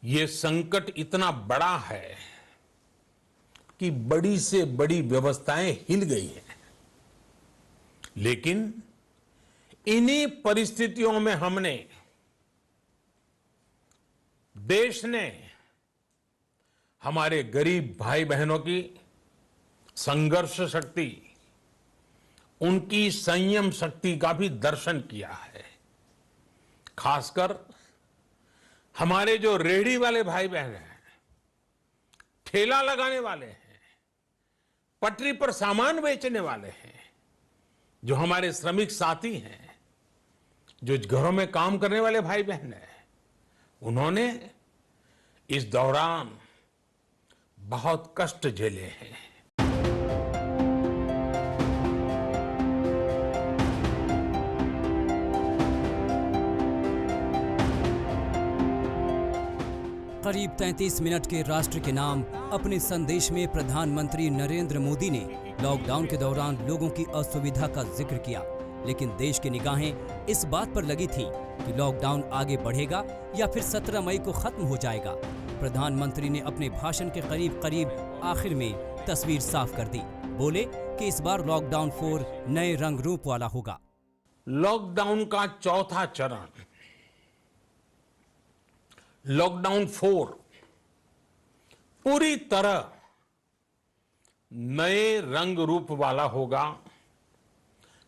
ये संकट इतना बड़ा है कि बड़ी से बड़ी व्यवस्थाएं हिल गई हैं। लेकिन इन्हीं परिस्थितियों में हमने, देश ने हमारे गरीब भाई बहनों की संघर्ष शक्ति, उनकी संयम शक्ति का भी दर्शन किया है। खासकर हमारे जो रेहड़ी वाले भाई बहन हैं, ठेला लगाने वाले हैं, पटरी पर सामान बेचने वाले हैं, जो हमारे श्रमिक साथी हैं, जो घरों में काम करने वाले भाई बहन हैं, उन्होंने इस दौरान बहुत कष्ट झेले हैं। करीब 33 मिनट के राष्ट्र के नाम अपने संदेश में प्रधानमंत्री नरेंद्र मोदी ने लॉकडाउन के दौरान लोगों की असुविधा का जिक्र किया, लेकिन देश की निगाहें इस बात पर लगी थी कि लॉकडाउन आगे बढ़ेगा या फिर 17 मई को खत्म हो जाएगा। प्रधानमंत्री ने अपने भाषण के करीब आखिर में तस्वीर साफ कर दी। बोले कि इस बार लॉकडाउन 4 नए रंग रूप वाला होगा। लॉकडाउन का चौथा चरण, लॉकडाउन 4 पूरी तरह नए रंग रूप वाला होगा,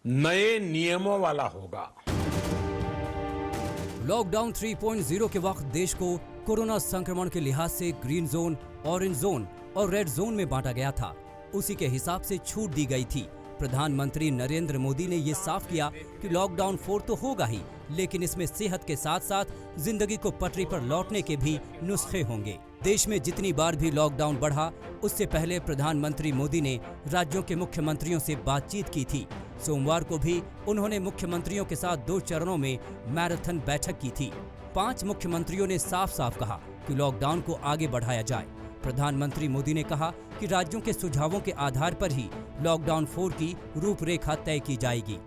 नए नियमों वाला होगा। लॉकडाउन 3.0 के वक्त देश को कोरोना संक्रमण के लिहाज से ग्रीन जोन, ऑरेंज जोन और रेड जोन में बांटा गया था। उसी के हिसाब से छूट दी गई थी। प्रधानमंत्री नरेंद्र मोदी ने ये साफ किया कि लॉकडाउन 4 तो होगा ही, लेकिन इसमें सेहत के साथ साथ जिंदगी को पटरी पर लौटने के भी नुस्खे होंगे। देश में जितनी बार भी लॉकडाउन बढ़ा, उससे पहले प्रधानमंत्री मोदी ने राज्यों के मुख्यमंत्रियों से बातचीत की थी। सोमवार को भी उन्होंने मुख्यमंत्रियों के साथ 2 चरणों में मैराथन बैठक की थी। 5 मुख्यमंत्रियों ने साफ साफ कहा कि लॉकडाउन को आगे बढ़ाया जाए। प्रधानमंत्री मोदी ने कहा कि राज्यों के सुझावों के आधार पर ही लॉकडाउन 4 की रूपरेखा तय की जाएगी।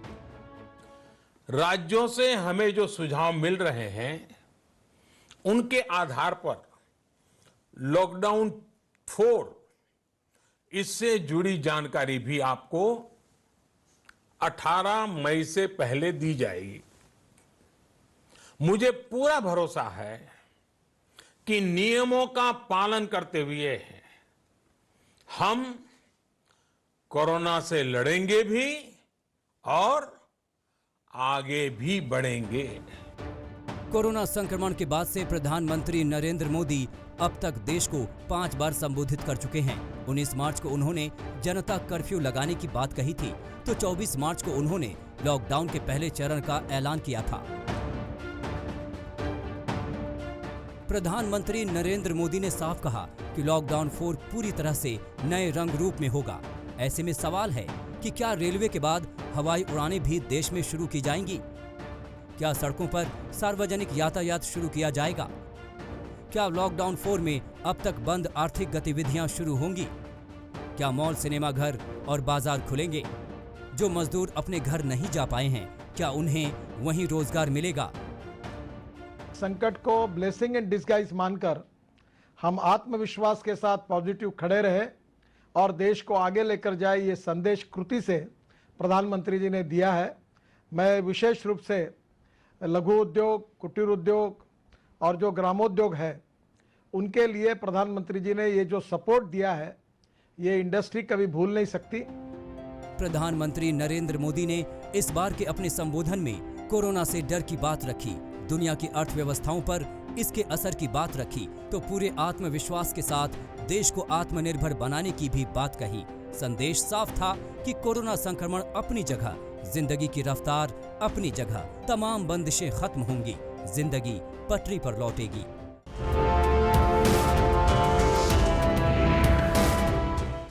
राज्यों से हमें जो सुझाव मिल रहे हैं, उनके आधार पर लॉकडाउन 4, इससे जुड़ी जानकारी भी आपको 18 मई से पहले दी जाएगी। मुझे पूरा भरोसा है कि नियमों का पालन करते हुए हम कोरोना से लड़ेंगे भी और आगे भी बढ़ेंगे। कोरोना संक्रमण के बाद से प्रधानमंत्री नरेंद्र मोदी अब तक देश को 5 बार संबोधित कर चुके हैं। 19 मार्च को उन्होंने जनता कर्फ्यू लगाने की बात कही थी, तो 24 मार्च को उन्होंने लॉकडाउन के पहले चरण का ऐलान किया था। प्रधानमंत्री नरेंद्र मोदी ने साफ कहा कि लॉकडाउन 4 पूरी तरह से नए रंग रूप में होगा। ऐसे में सवाल है कि क्या रेलवे के बाद हवाई उड़ानें भी देश में शुरू की जाएंगी? क्या सड़कों पर सार्वजनिक यातायात शुरू किया जाएगा? क्या लॉकडाउन 4 में अब तक बंद आर्थिक गतिविधियां शुरू होंगी? क्या मॉल, सिनेमा घर और बाजार खुलेंगे? जो मजदूर अपने घर नहीं जा पाए हैं, क्या उन्हें वहीं रोजगार मिलेगा? संकट को ब्लेसिंग इन डिस्गाइज मानकर हम आत्मविश्वास के साथ पॉजिटिव खड़े रहे और देश को आगे लेकर जाए, ये संदेश कृति से प्रधानमंत्री जी ने दिया है। मैं विशेष रूप से लघु उद्योग, कुटीर उद्योग और जो ग्रामोद्योग है, उनके लिए प्रधानमंत्री जी ने ये जो सपोर्ट दिया है, ये इंडस्ट्री कभी भूल नहीं सकती। प्रधानमंत्री नरेंद्र मोदी ने इस बार के अपने संबोधन में कोरोना से डर की बात रखी, दुनिया की अर्थव्यवस्थाओं पर इसके असर की बात रखी, तो पूरे आत्मविश्वास के साथ देश को आत्मनिर्भर बनाने की भी बात कही। संदेश साफ था कि कोरोना संक्रमण अपनी जगह, जिंदगी की रफ्तार अपनी जगह, तमाम बंदिशें खत्म होंगी, जिंदगी पटरी पर लौटेगी।